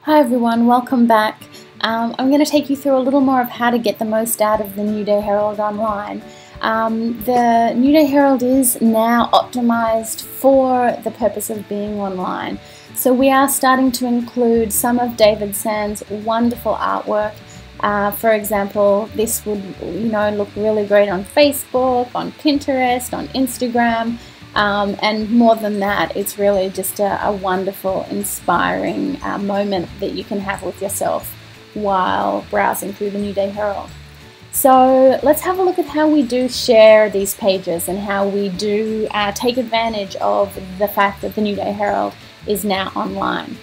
Hi everyone, welcome back. I'm going to take you through a little more of how to get the most out of the New Day Herald online. The New Day Herald is now optimized for the purpose of being online. So we are starting to include some of David Sand's wonderful artwork. For example, this would look really great on Facebook, on Pinterest, on Instagram. And more than that, it's really just a wonderful, inspiring moment that you can have with yourself while browsing through the New Day Herald. So let's have a look at how we do share these pages and how we do take advantage of the fact that the New Day Herald is now online.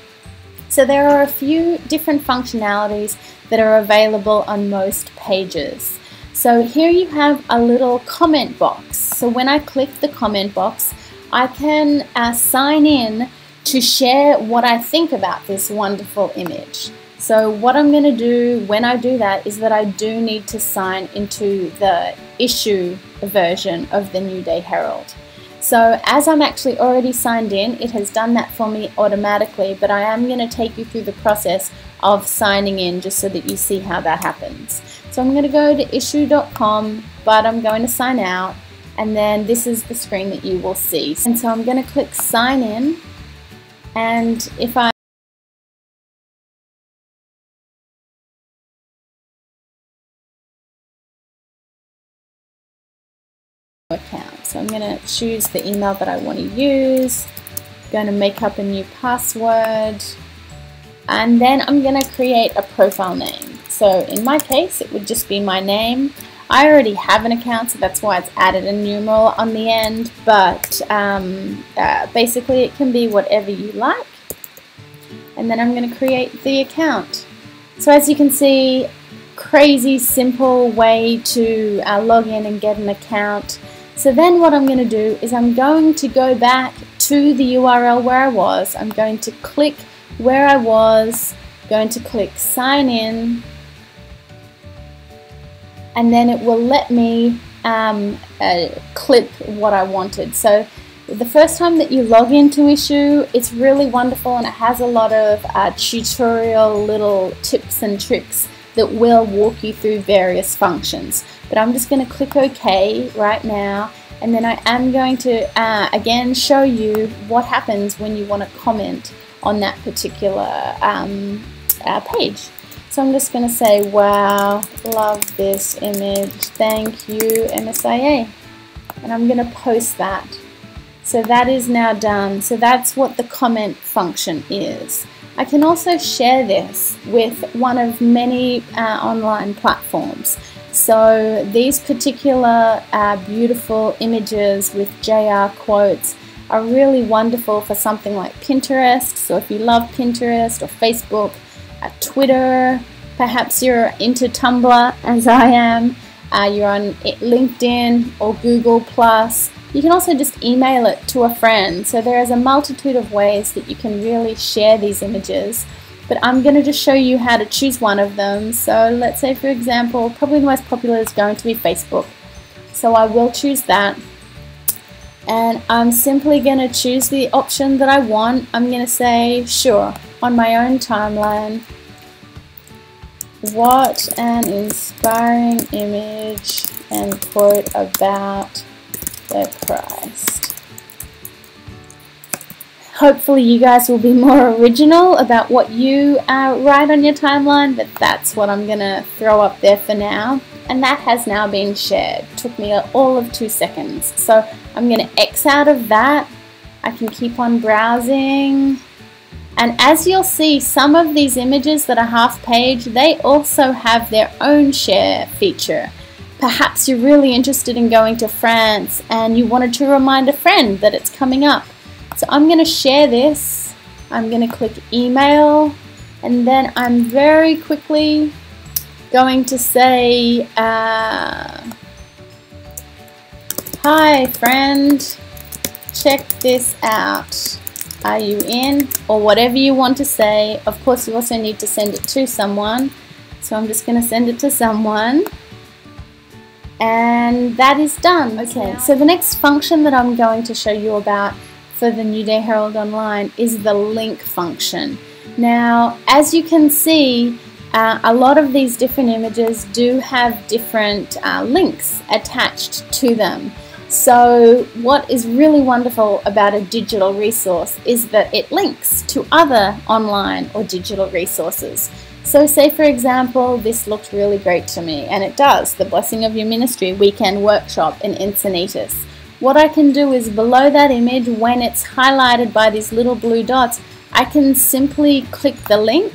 So there are a few different functionalities that are available on most pages. So here you have a little comment box. So when I click the comment box, I can sign in to share what I think about this wonderful image. So what I'm going to do when I do that is that I do need to sign into the issue version of the New Day Herald. So as I'm actually already signed in, it has done that for me automatically, but I am going to take you through the process of signing in just so that you see how that happens. So I'm going to go to issue.com, but I'm going to sign out, and then this is the screen that you will see. And so I'm going to click sign in, and if I account. So I'm going to choose the email that I want to use, I'm going to make up a new password, and then I'm going to create a profile name. So in my case, it would just be my name. I already have an account, so that's why it's added a numeral on the end, but basically it can be whatever you like. And then I'm going to create the account. So as you can see, crazy simple way to log in and get an account. So then what I'm going to do is I'm going to go back to the URL where I was. I'm going to click where I was, going to click sign in, and then it will let me clip what I wanted. So the first time that you log into Issue, it's really wonderful and it has a lot of tutorial little tips and tricks that will walk you through various functions. But I'm just going to click OK right now, and then I am going to again show you what happens when you want to comment on that particular page. So I'm just going to say, wow, love this image, thank you MSIA, and I'm going to post that. So that is now done. So that's what the comment function is. I can also share this with one of many online platforms. So these particular beautiful images with JR quotes are really wonderful for something like Pinterest. So if you love Pinterest or Facebook, Twitter, perhaps you're into Tumblr as I am, you're on LinkedIn or Google+. You can also just email it to a friend. So there is a multitude of ways that you can really share these images. But I'm going to just show you how to choose one of them. So let's say, for example, probably the most popular is going to be Facebook. So I will choose that. And I'm simply going to choose the option that I want. I'm going to say, sure, on my own timeline. What an inspiring image and quote about the Christ. Hopefully you guys will be more original about what you write on your timeline, but that's what I'm going to throw up there for now. And that has now been shared. It took me all of 2 seconds. So I'm going to X out of that. I can keep on browsing. And as you'll see, some of these images that are half page, they also have their own share feature. Perhaps you're really interested in going to France and you wanted to remind a friend that it's coming up. So I'm going to share this. I'm going to click email, and then I'm very quickly going to say, hi friend, check this out. Are you in? Or whatever you want to say. Of course, you also need to send it to someone. So I'm just going to send it to someone. And that is done. Okay, so the next function that I'm going to show you about for the New Day Herald Online is the link function. Now, as you can see, a lot of these different images do have different links attached to them. So what is really wonderful about a digital resource is that it links to other online or digital resources. So say for example, this looked really great to me, and it does, the Blessing of Your Ministry Weekend Workshop in Encinitas. What I can do is below that image, when it's highlighted by these little blue dots, I can simply click the link,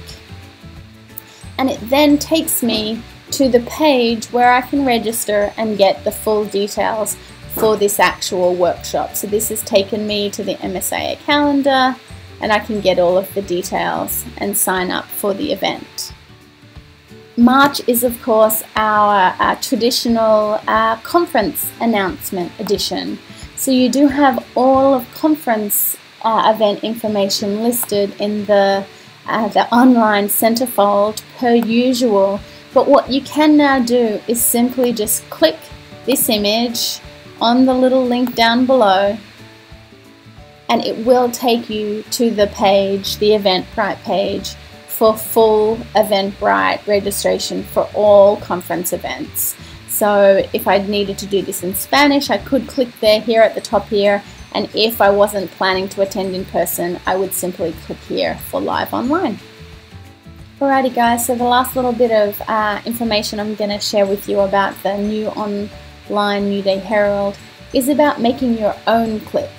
and it then takes me to the page where I can register and get the full details for this actual workshop. So this has taken me to the MSIA calendar, and I can get all of the details and sign up for the event. March is of course our traditional conference announcement edition. So you do have all of conference event information listed in the online centerfold per usual. But what you can now do is simply just click this image on the little link down below, and it will take you to the page, the Eventbrite page, for full Eventbrite registration for all conference events. So if I needed to do this in Spanish, I could click there here at the top here, and if I wasn't planning to attend in person, I would simply click here for live online. Alrighty guys, so the last little bit of information I'm going to share with you about the new online New Day Herald is about making your own clip.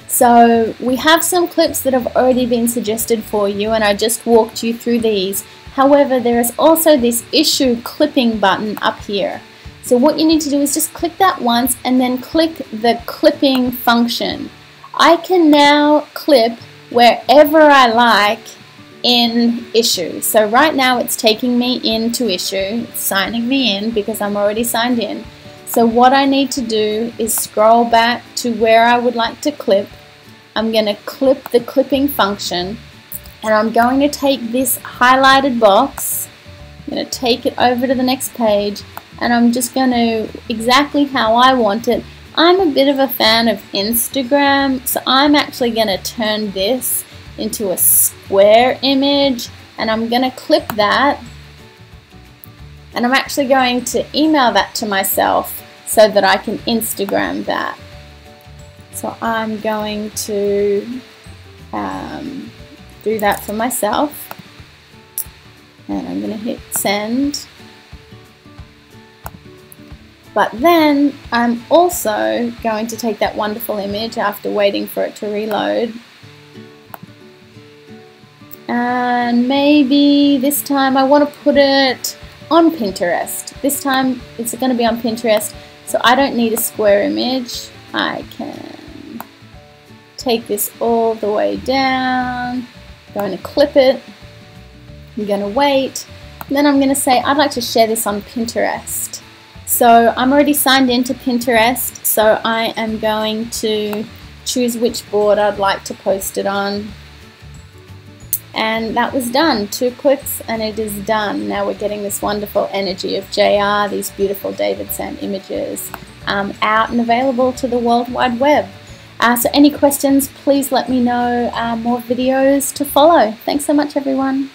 So we have some clips that have already been suggested for you, and I just walked you through these. However, there is also this issue clipping button up here. So what you need to do is just click that once and then click the clipping function. I can now clip wherever I like in issue. So right now it's taking me into issue, it's signing me in because I'm already signed in. So what I need to do is scroll back to where I would like to clip. I'm going to clip the clipping function, and I'm going to take this highlighted box, I'm going to take it over to the next page, and I'm just going to, exactly how I want it. I'm a bit of a fan of Instagram, so I'm actually going to turn this into a square image, and I'm going to clip that, and I'm actually going to email that to myself so that I can Instagram that. So I'm going to do that for myself, and I'm going to hit send. But then I'm also going to take that wonderful image after waiting for it to reload, and maybe this time I want to put it on Pinterest. This time it's going to be on Pinterest, so I don't need a square image. I can take this all the way down, I'm going to clip it, I'm going to wait, and then I'm going to say I'd like to share this on Pinterest. So I'm already signed into Pinterest, so I am going to choose which board I'd like to post it on. And that was done. 2 clicks and it is done. Now we're getting this wonderful energy of JR, these beautiful David Sam images, out and available to the World Wide Web. So any questions, please let me know. More videos to follow. Thanks so much, everyone.